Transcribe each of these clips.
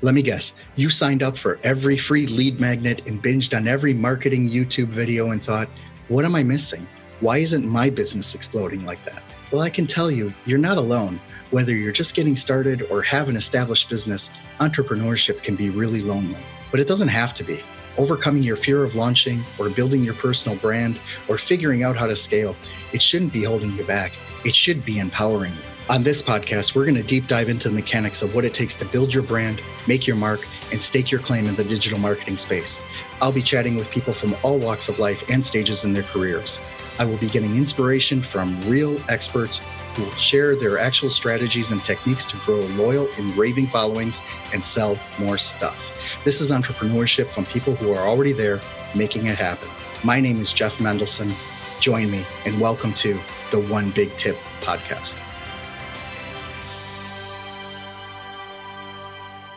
Let me guess, you signed up for every free lead magnet and binged on every marketing YouTube video and thought, what am I missing? Why isn't my business exploding like that? Well, I can tell you, you're not alone. Whether you're just getting started or have an established business, entrepreneurship can be really lonely. But it doesn't have to be. Overcoming your fear of launching or building your personal brand or figuring out how to scale, it shouldn't be holding you back. It should be empowering you. On this podcast, we're going to deep dive into the mechanics of what it takes to build your brand, make your mark, and stake your claim in the digital marketing space. I'll be chatting with people from all walks of life and stages in their careers. I will be getting inspiration from real experts who will share their actual strategies and techniques to grow loyal and raving followings and sell more stuff. This is entrepreneurship from people who are already there making it happen. My name is Jeff Mendelson. Join me and welcome to the One Big Tip podcast.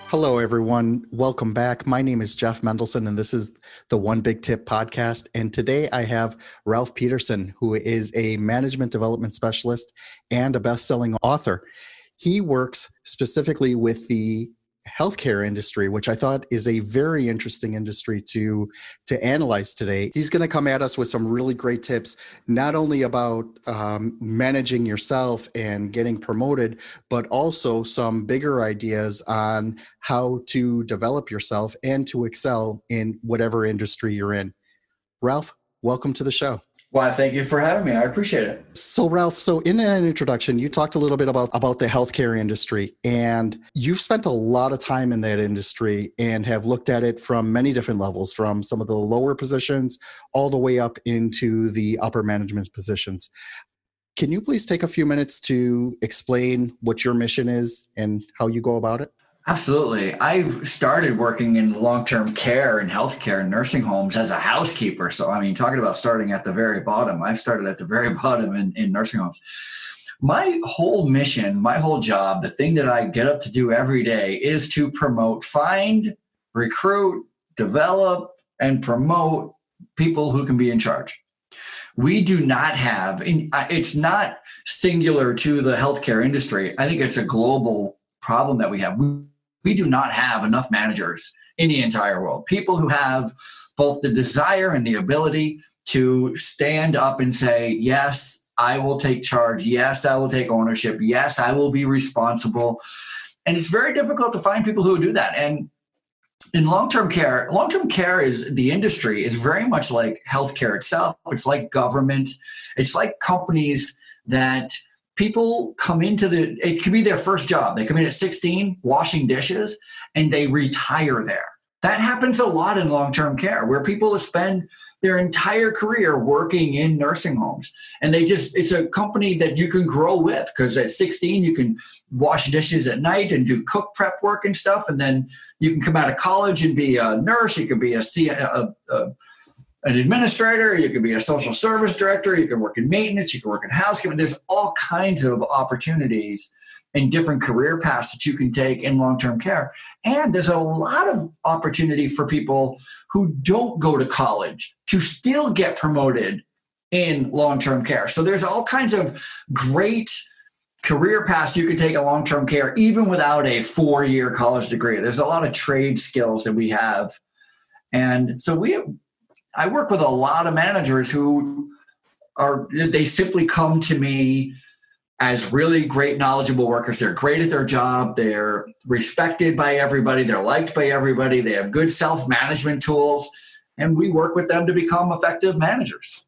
Hello, everyone. Welcome back. My name is Jeff Mendelson, and this is the One Big Tip podcast. And today I have Ralph Peterson, who is a management development specialist and a best-selling author. He works specifically with the healthcare industry, which I thought is a very interesting industry to analyze today. He's going to come at us with some really great tips, not only about managing yourself and getting promoted, but also some bigger ideas on how to develop yourself and to excel in whatever industry you're in. Ralph, welcome to the show. Well, thank you for having me. I appreciate it. So Ralph, in an introduction, you talked a little bit about the healthcare industry, and you've spent a lot of time in that industry and have looked at it from many different levels, from some of the lower positions all the way up into the upper management positions. Can you please take a few minutes to explain what your mission is and how you go about it? Absolutely. I've started working in long-term care and healthcare and nursing homes as a housekeeper. So, talking about starting at the very bottom, I've started at the very bottom in nursing homes. My whole mission, my whole job, the thing that I get up to do every day is to find, recruit, develop, and promote people who can be in charge. We do not have, it's not singular to the healthcare industry. I think it's a global problem that we have. We do not have enough managers in the entire world. People who have both the desire and the ability to stand up and say, yes, I will take charge. Yes, I will take ownership. Yes, I will be responsible. And it's very difficult to find people who do that. And in long-term care the industry is very much like healthcare itself. It's like government. It's like companies that people come into it could be their first job. They come in at 16, washing dishes, and they retire there. That happens a lot in long-term care, where people spend their entire career working in nursing homes. And it's a company that you can grow with, because at 16, you can wash dishes at night and do cook prep work and stuff. And then you can come out of college and be a nurse. You can be an administrator, you can be a social service director, you can work in maintenance, you can work in housekeeping. There's all kinds of opportunities and different career paths that you can take in long-term care. And there's a lot of opportunity for people who don't go to college to still get promoted in long-term care. So there's all kinds of great career paths you can take in long-term care, even without a 4-year college degree. There's a lot of trade skills that we have. And so I work with a lot of managers they simply come to me as really great, knowledgeable workers. They're great at their job. They're respected by everybody. They're liked by everybody. They have good self-management tools, and we work with them to become effective managers.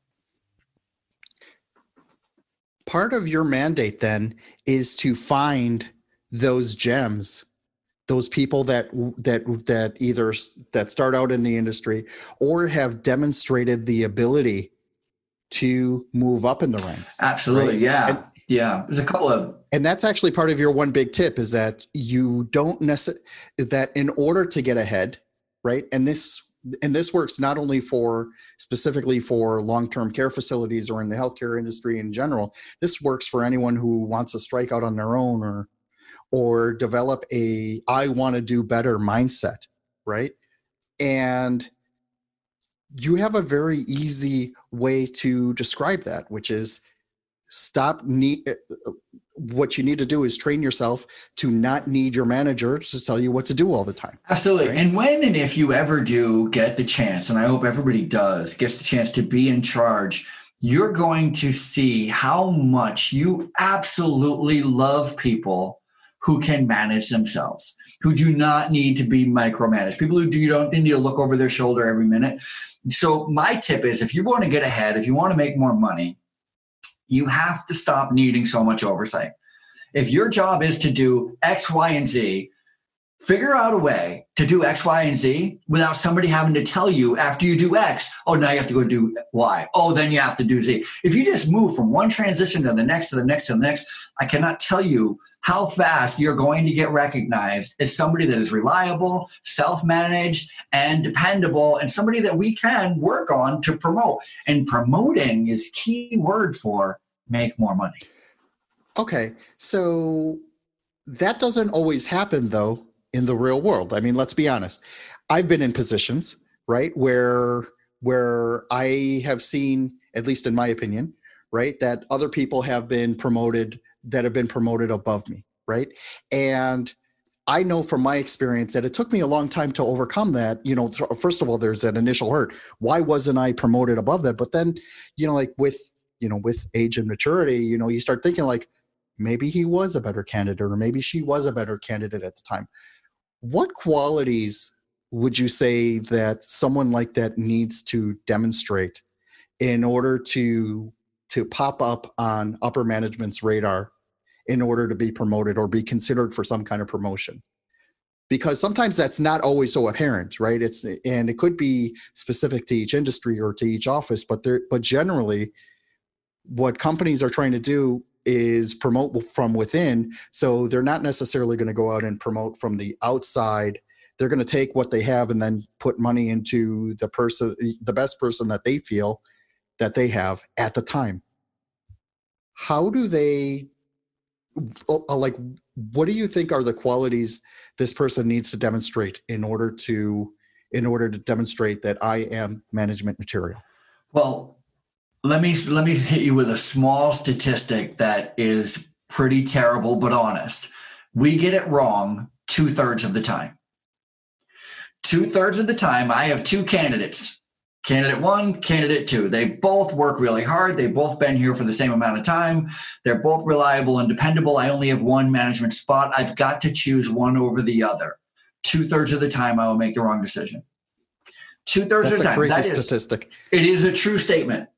Part of your mandate then is to find those gems, those people that either start out in the industry or have demonstrated the ability to move up in the ranks. Absolutely. Right? Yeah. Yeah. There's a couple of, and that's actually part of your one big tip, is that you don't that in order to get ahead, right? And this works not only specifically for long-term care facilities or in the healthcare industry in general. This works for anyone who wants to strike out on their own or develop I want to do better mindset, right? And you have a very easy way to describe that, which is what you need to do is train yourself to not need your manager to tell you what to do all the time. Absolutely. Right? And when and if you ever do get the chance, and I hope everybody gets the chance to be in charge, you're going to see how much you absolutely love people who can manage themselves, who do not need to be micromanaged, people who don't need to look over their shoulder every minute. So my tip is, if you want to get ahead, if you want to make more money, you have to stop needing so much oversight. If your job is to do X, Y, and Z, figure out a way to do X, Y, and Z without somebody having to tell you after you do X, oh, now you have to go do Y. Oh, then you have to do Z. If you just move from one transition to the next, to the next, to the next, I cannot tell you how fast you're going to get recognized as somebody that is reliable, self-managed, and dependable, and somebody that we can work on to promote. And promoting is key word for make more money. Okay, so that doesn't always happen, though, in the real world. I mean, let's be honest. I've been in positions, right, where I have seen, at least in my opinion, right, that other people have been promoted above me, right? And I know from my experience that it took me a long time to overcome that. You know, first of all, there's that initial hurt. Why wasn't I promoted above that? But then, you know, like with age and maturity, you know, you start thinking like, maybe he was a better candidate, or maybe she was a better candidate at the time. What qualities would you say that someone like that needs to demonstrate in order to pop up on upper management's radar in order to be promoted or be considered for some kind of promotion? Because sometimes that's not always so apparent, right? And it could be specific to each industry or to each office, but generally what companies are trying to do is promote from within. So they're not necessarily going to go out and promote from the outside. They're going to take what they have and then put money into the best person that they feel that they have at the time. How do they, like, what do you think are the qualities this person needs to demonstrate in order to demonstrate that I am management material? Well, let me hit you with a small statistic that is pretty terrible, but honest. We get it wrong 2/3 of the time. 2/3 of the time, I have two candidates. Candidate one, candidate two. They both work really hard. They've both been here for the same amount of time. They're both reliable and dependable. I only have one management spot. I've got to choose one over the other. 2/3 of the time, I will make the wrong decision. 2/3 of the time. That's a crazy statistic. It is a true statement.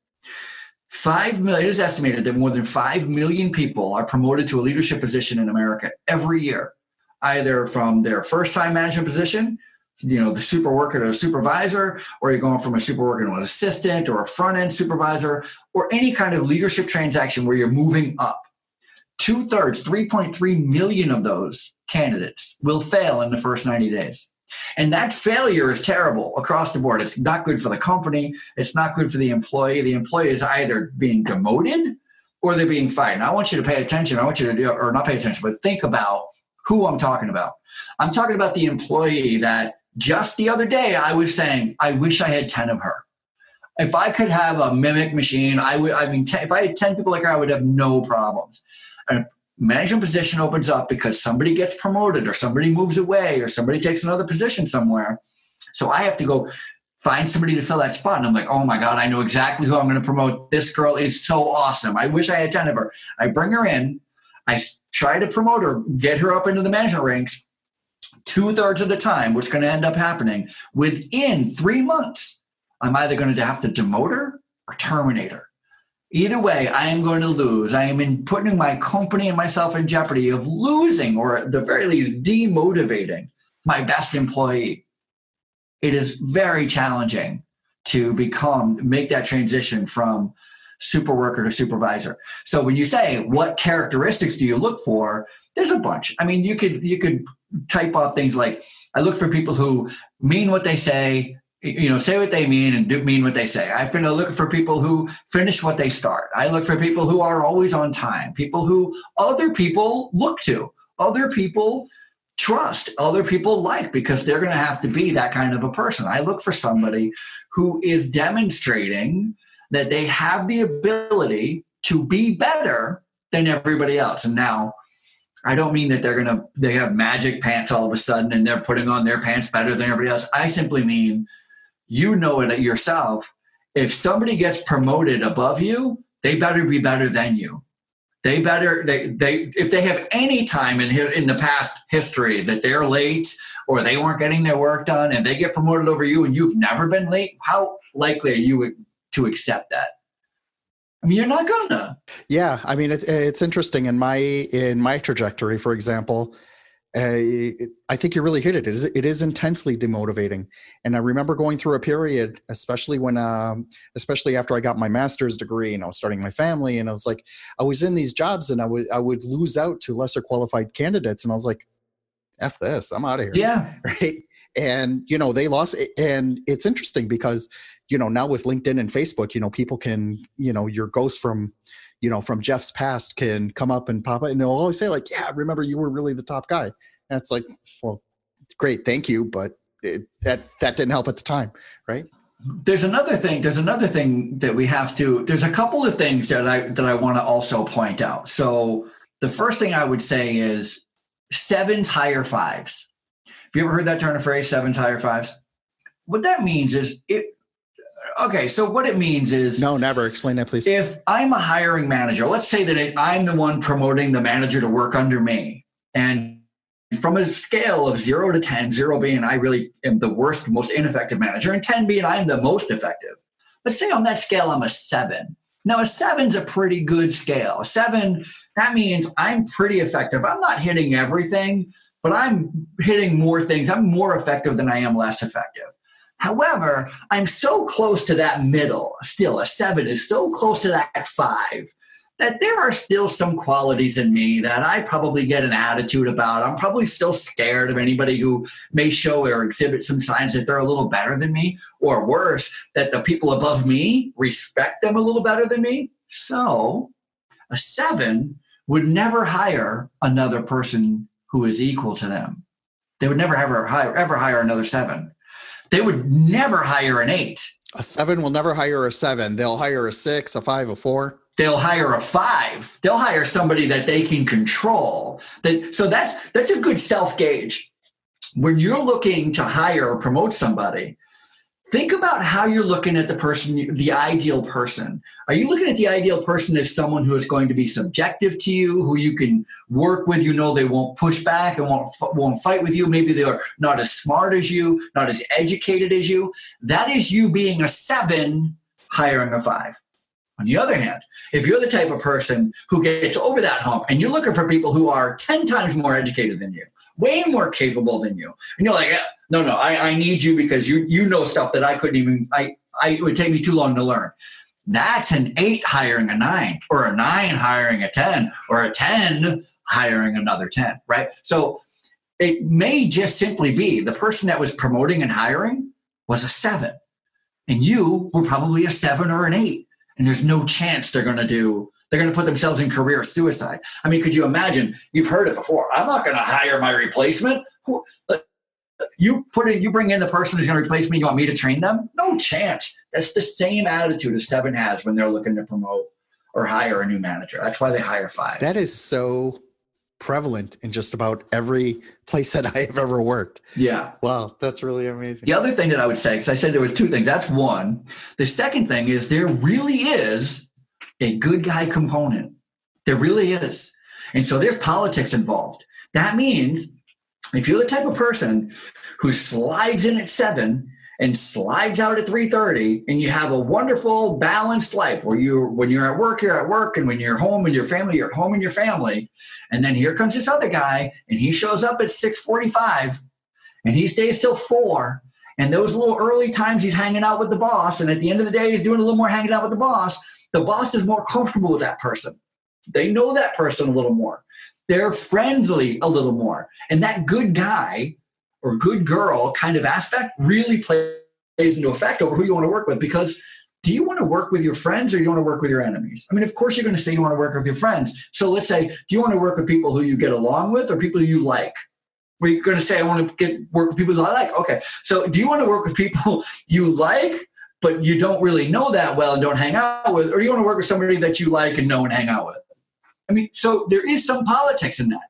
5 million, it is estimated that more than 5 million people are promoted to a leadership position in America every year, either from their first-time management position, you know, the super worker to a supervisor, or you're going from a super worker to an assistant or a front-end supervisor, or any kind of leadership transaction where you're moving up. 2/3, 3.3 million of those candidates will fail in the first 90 days. And that failure is terrible across the board. It's not good for the company. It's not good for the employee. The employee is either being demoted or they're being fired. Now, I want you to pay attention. I want you to or not pay attention, but think about who I'm talking about. I'm talking about the employee that just the other day I was saying, I wish I had 10 of her. If I could have a mimic machine, if I had 10 people like her, I would have no problems. A management position opens up because somebody gets promoted or somebody moves away or somebody takes another position somewhere. So I have to go find somebody to fill that spot. And I'm like, oh my God, I know exactly who I'm going to promote. This girl is so awesome. I wish I had 10 of her. I bring her in. I try to promote her, get her up into the management ranks. 2/3 of the time, what's going to end up happening within 3 months, I'm either going to have to demote her or terminate her. Either way, I am going to lose. I am putting my company and myself in jeopardy of losing, or at the very least demotivating my best employee. It is very challenging to make that transition from super worker to supervisor. So when you say, what characteristics do you look for? There's a bunch. I mean, you could type off things like, I look for people who mean what they say, say what they mean and mean what they say. I've been looking for people who finish what they start. I look for people who are always on time, people who other people look to, other people trust, other people like, because they're going to have to be that kind of a person. I look for somebody who is demonstrating that they have the ability to be better than everybody else. And now, I don't mean that they have magic pants all of a sudden and they're putting on their pants better than everybody else. I simply mean, you know it yourself. If somebody gets promoted above you, they better be better than you. They if they have any time in the past history that they're late or they weren't getting their work done and they get promoted over you and you've never been late, how likely are you to accept that? I mean, you're not gonna. Yeah, I mean, it's interesting in my trajectory, for example. I think you really hit it. It is intensely demotivating, and I remember going through a period, especially after I got my master's degree and I was starting my family, and I was like, I was in these jobs and I would lose out to lesser qualified candidates, and I was like, F this, I'm out of here. Yeah, right. And they lost, and it's interesting because now with LinkedIn and Facebook, people can, your ghost from Jeff's past can come up and pop up and they'll always say like, yeah, remember you were really the top guy. And it's like, well, great. Thank you. But that didn't help at the time. Right. There's another thing that we have to, there's a couple of things that I want to also point out. So the first thing I would say is 7s hire 5s. Have you ever heard that turn of phrase, 7s hire 5s? What that means is so what it means is... No, never. Explain that, please. If I'm a hiring manager, let's say that I'm the one promoting the manager to work under me. And from a scale of 0 to 10, 0 being I really am the worst, most ineffective manager, and 10 being I'm the most effective. Let's say on that scale, I'm a 7. Now, a 7's a pretty good scale. A 7, that means I'm pretty effective. I'm not hitting everything, but I'm hitting more things. I'm more effective than I am less effective. However, I'm so close to that middle, still a 7 is so close to that 5, that there are still some qualities in me that I probably get an attitude about. I'm probably still scared of anybody who may show or exhibit some signs that they're a little better than me, or worse, that the people above me respect them a little better than me. So a 7 would never hire another person who is equal to them. They would never ever hire another 7. They would never hire an 8. A 7 will never hire a 7. They'll hire a 6, a 5, a 4. They'll hire a 5. They'll hire somebody that they can control. So that's a good self-gauge. When you're looking to hire or promote somebody, think about how you're looking at the person, the ideal person. Are you looking at the ideal person as someone who is going to be subjective to you, who you can work with, they won't push back and won't fight with you. Maybe they are not as smart as you, not as educated as you. That is you being a 7 hiring a 5. On the other hand, if you're the type of person who gets over that hump and you're looking for people who are 10 times more educated than you, way more capable than you, and you're like, no, I need you because you know stuff that I couldn't even, it would take me too long to learn. That's an 8 hiring a 9, or a 9 hiring a 10, or a 10 hiring another 10, right? So it may just simply be the person that was promoting and hiring was a 7, and you were probably a 7 or an 8, and there's no chance they're going to put themselves in career suicide. I mean, could you imagine? You've heard it before. I'm not going to hire my replacement. You bring in the person who's going to replace me. You want me to train them? No chance. That's the same attitude a 7 has when they're looking to promote or hire a new manager. That's why they hire 5s. That is so prevalent in just about every place that I have ever worked. Yeah. Wow, that's really amazing. The other thing that I would say, because I said there was 2 things. That's one. The second thing is there really is a good guy component. There really is. And so there's politics involved. That means if you're the type of person who slides in at 7 and slides out at 3:30, and you have a wonderful balanced life where when you're at work, you're at work, and when you're home and your family, you're at home and your family. And then here comes this other guy, and he shows up at 6:45 and he stays till 4. And those little early times he's hanging out with the boss. And at the end of the day, he's doing a little more hanging out with the boss. The boss is more comfortable with that person. They know that person a little more. They're friendly a little more. And that good guy or good girl kind of aspect really plays into effect over who you want to work with. Because do you want to work with your friends or do you want to work with your enemies? I mean, of course you're going to say you want to work with your friends. So let's say, do you want to work with people who you get along with or people you like? Were you going to say, I want to work with people that I like? Okay. So do you want to work with people you like but you don't really know that well and don't hang out with, or you want to work with somebody that you like and know and hang out with. I mean, so there is some politics in that.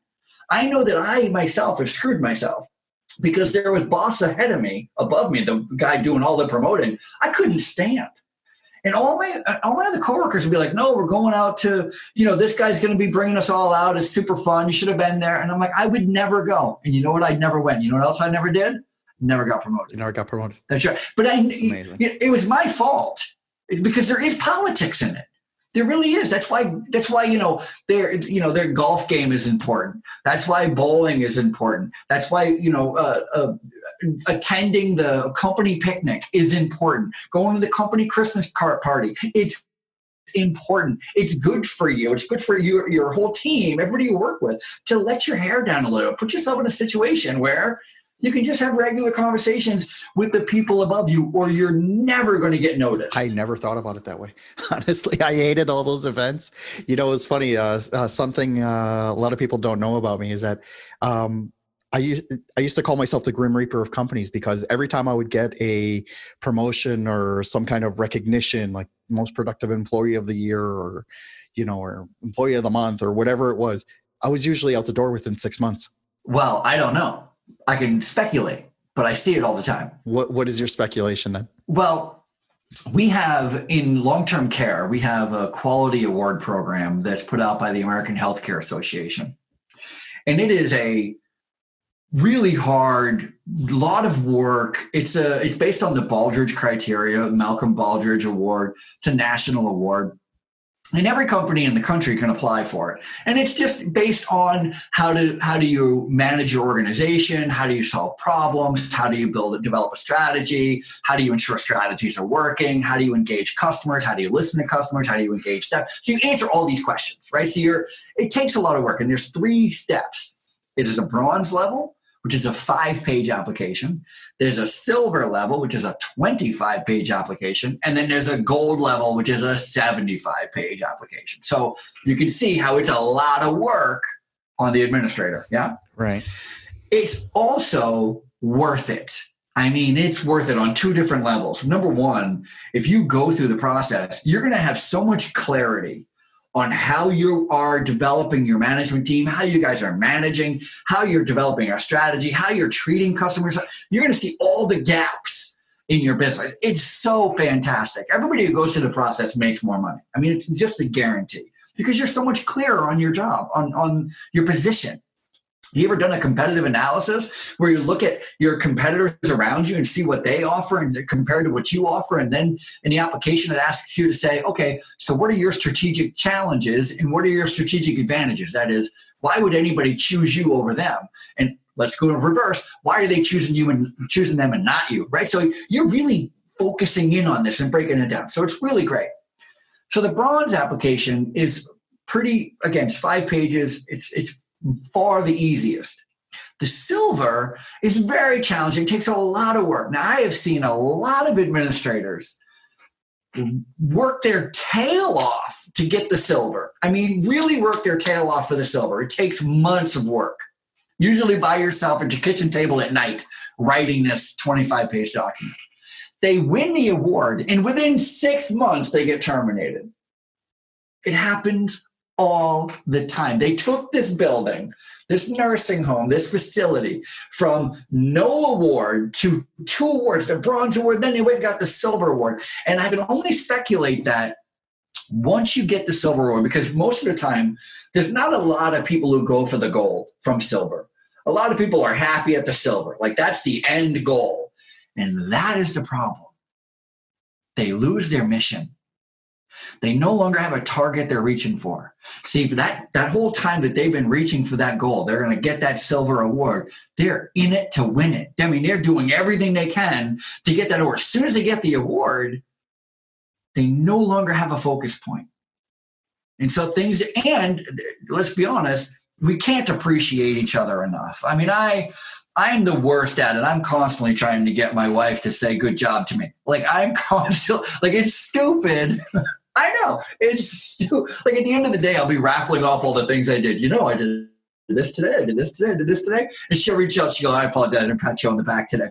I know that I myself have screwed myself because there was boss ahead of me, above me, the guy doing all the promoting. I couldn't stand. And all my other coworkers would be like, no, we're going out to, this guy's going to be bringing us all out. It's super fun. You should have been there. And I'm like, I would never go. And you know what? I never went. You know what else I never did? Never got promoted. You never got promoted. That's right. But amazing. It was my fault because there is politics in it. There really is. That's why their golf game is important. That's why bowling is important. That's why attending the company picnic is important. Going to the company Christmas party, it's important. It's good for you. It's good for your whole team, everybody you work with, to let your hair down a little. Put yourself in a situation where you can just have regular conversations with the people above you, or you're never going to get noticed. I never thought about it that way. Honestly, I hated all those events. It's funny. Something a lot of people don't know about me is that I used to call myself the Grim Reaper of companies, because every time I would get a promotion or some kind of recognition, like most productive employee of the year, or employee of the month, or whatever it was, I was usually out the door within 6 months. Well, I don't know. I can speculate, but I see it all the time. What is your speculation then? Well, we have in long-term care, we have a quality award program that's put out by the American Healthcare Association. And it is a really hard, lot of work. It's based on the Baldrige criteria, Malcolm Baldrige Award. It's a national award. And every company in the country can apply for it. And it's just based on how do you manage your organization? How do you solve problems? How do you develop a strategy? How do you ensure strategies are working? How do you engage customers? How do you listen to customers? How do you engage staff? So you answer all these questions, right? So it takes a lot of work, and there's 3 steps. It is a bronze level, which is a 5-page application. There's a silver level, which is a 25-page application. And then there's a gold level, which is a 75-page application. So you can see how it's a lot of work on the administrator. Yeah. Right. It's also worth it. I mean, it's worth it on 2 different levels. Number one, if you go through the process, you're going to have so much clarity on how you are developing your management team, how you guys are managing, how you're developing a strategy, how you're treating customers. You're going to see all the gaps in your business. It's so fantastic. Everybody who goes through the process makes more money. I mean, it's just a guarantee because you're so much clearer on your job, on your position. You ever done a competitive analysis where you look at your competitors around you and see what they offer and compared to what you offer? And then in the application, it asks you to say, okay, so what are your strategic challenges and what are your strategic advantages? That is, why would anybody choose you over them? And let's go in reverse. Why are they choosing you and choosing them and not you, right? So you're really focusing in on this and breaking it down. So it's really great. So the bronze application is pretty, again, it's 5 pages. It's far the easiest. The silver is very challenging. It takes a lot of work. Now, I have seen a lot of administrators work their tail off to get the silver. I mean, really work their tail off for the silver. It takes months of work, usually by yourself at your kitchen table at night, writing this 25-page document. They win the award, and within 6 months, they get terminated. It happens all the time. They took this building, this nursing home, this facility from no award to 2 awards, the bronze award, then they went and got the silver award. And I can only speculate that once you get the silver award, because most of the time, there's not a lot of people who go for the gold from silver. A lot of people are happy at the silver. Like that's the end goal. And that is the problem. They lose their mission. They no longer have a target they're reaching for. See, for that whole time that they've been reaching for that goal, they're going to get that silver award. They're in it to win it. I mean, they're doing everything they can to get that award. As soon as they get the award, they no longer have a focus point. And so and let's be honest, we can't appreciate each other enough. I mean, I'm the worst at it. I'm constantly trying to get my wife to say good job to me. Like I'm constantly, like it's stupid. I know it's stupid. Like at the end of the day, I'll be raffling off all the things I did. I did this today. I did this today. I did this today. And she'll reach out. She'll go, I apologize. I didn't pat you on the back today.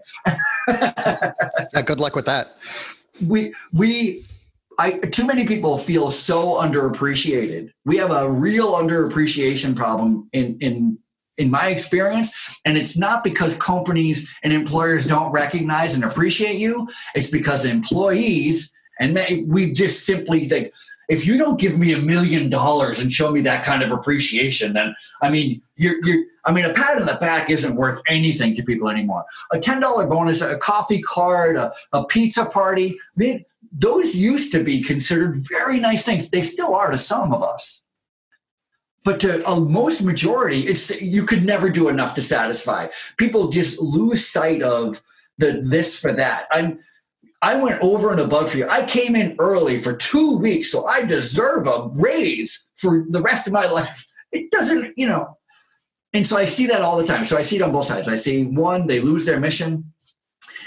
Yeah, good luck with that. Too many people feel so underappreciated. We have a real underappreciation problem in my experience. And it's not because companies and employers don't recognize and appreciate you. It's because employees, and we just simply think, if you don't give me $1 million and show me that kind of appreciation, then, I mean, a pat on the back isn't worth anything to people anymore. A $10 bonus, a coffee card, a pizza party, those used to be considered very nice things. They still are to some of us. But to a most majority, you could never do enough to satisfy. People just lose sight of the this for that. I went over and above for you. I came in early for 2 weeks, so I deserve a raise for the rest of my life. It doesn't, And so I see that all the time. So I see it on both sides. I see one, they lose their mission.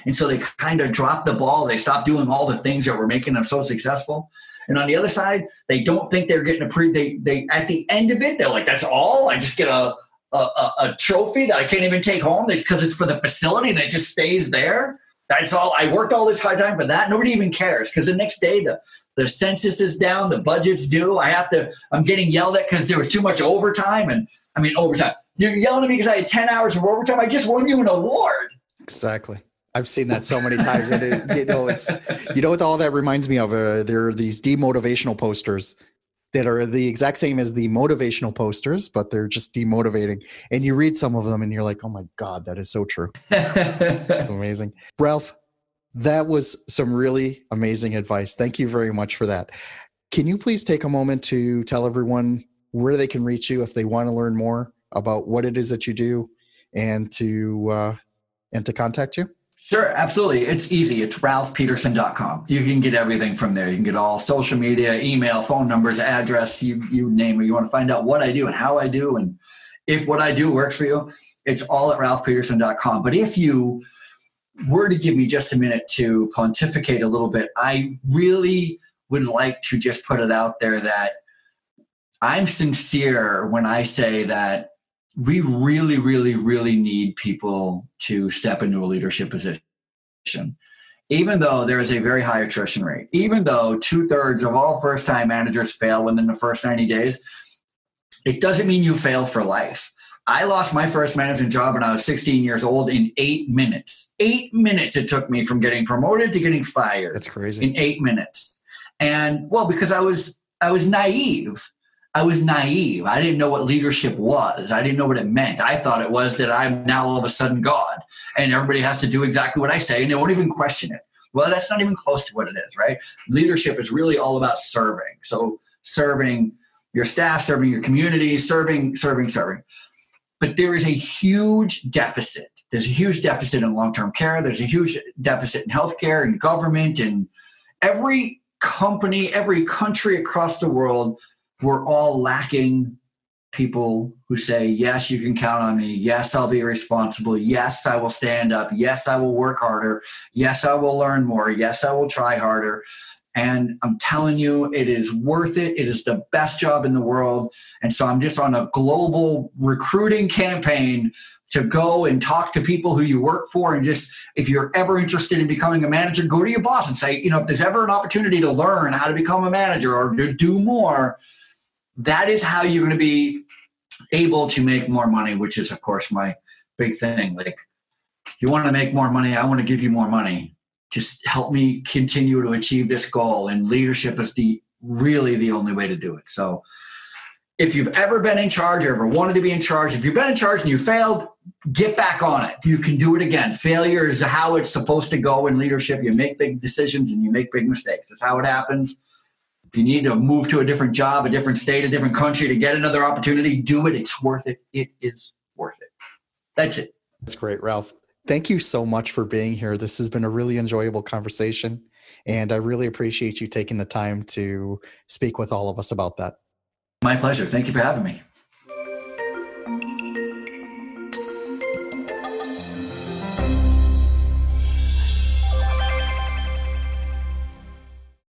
And so they kind of drop the ball. They stop doing all the things that were making them so successful. And on the other side, they don't think they're getting they at the end of it, they're like, that's all? I just get a trophy that I can't even take home because it's for the facility that just stays there? That's all. I worked all this hard time for that. Nobody even cares because the next day the census is down, the budget's due. I'm getting yelled at because there was too much overtime. And I mean, overtime. You're yelling at me because I had 10 hours of overtime. I just won you an award. Exactly. I've seen that so many times. And what all that reminds me of? There are these demotivational posters that are the exact same as the motivational posters, but they're just demotivating. And you read some of them and you're like, oh my God, that is so true. It's amazing. Ralph, that was some really amazing advice. Thank you very much for that. Can you please take a moment to tell everyone where they can reach you if they want to learn more about what it is that you do and to contact you? Sure, absolutely. It's easy. It's ralphpeterson.com. You can get everything from there. You can get all social media, email, phone numbers, address, you name it. You want to find out what I do and how I do and if what I do works for you, it's all at ralphpeterson.com. But if you were to give me just a minute to pontificate a little bit, I really would like to just put it out there that I'm sincere when I say that we really, really, really need people to step into a leadership position. Even though there is a very high attrition rate, even though 2/3 of all first-time managers fail within the first 90 days, it doesn't mean you fail for life. I lost my first management job when I was 16 years old in 8 minutes. 8 minutes it took me from getting promoted to getting fired. That's crazy. In 8 minutes. And because I was naive. I was naive. I didn't know what leadership was. I didn't know what it meant. I thought it was that I'm now all of a sudden God and everybody has to do exactly what I say and they won't even question it. Well, that's not even close to what it is, right? Leadership is really all about serving. So serving your staff, serving your community, serving. But there is a huge deficit. There's a huge deficit in long-term care. There's a huge deficit in healthcare and government and every company, every country across the world. We're all lacking people who say, yes, you can count on me. Yes, I'll be responsible. Yes, I will stand up. Yes, I will work harder. Yes, I will learn more. Yes, I will try harder. And I'm telling you, it is worth it. It is the best job in the world. And so I'm just on a global recruiting campaign to go and talk to people who you work for. And just, if you're ever interested in becoming a manager, go to your boss and say, if there's ever an opportunity to learn how to become a manager or to do more, that is how you're going to be able to make more money, which is, of course, my big thing. Like, if you want to make more money, I want to give you more money. Just help me continue to achieve this goal. And leadership is really the only way to do it. So if you've ever been in charge or ever wanted to be in charge, if you've been in charge and you failed, get back on it. You can do it again. Failure is how it's supposed to go in leadership. You make big decisions and you make big mistakes. That's how it happens. If you need to move to a different job, a different state, a different country to get another opportunity, do it. It's worth it. It is worth it. That's it. That's great, Ralph. Thank you so much for being here. This has been a really enjoyable conversation, and I really appreciate you taking the time to speak with all of us about that. My pleasure. Thank you for having me.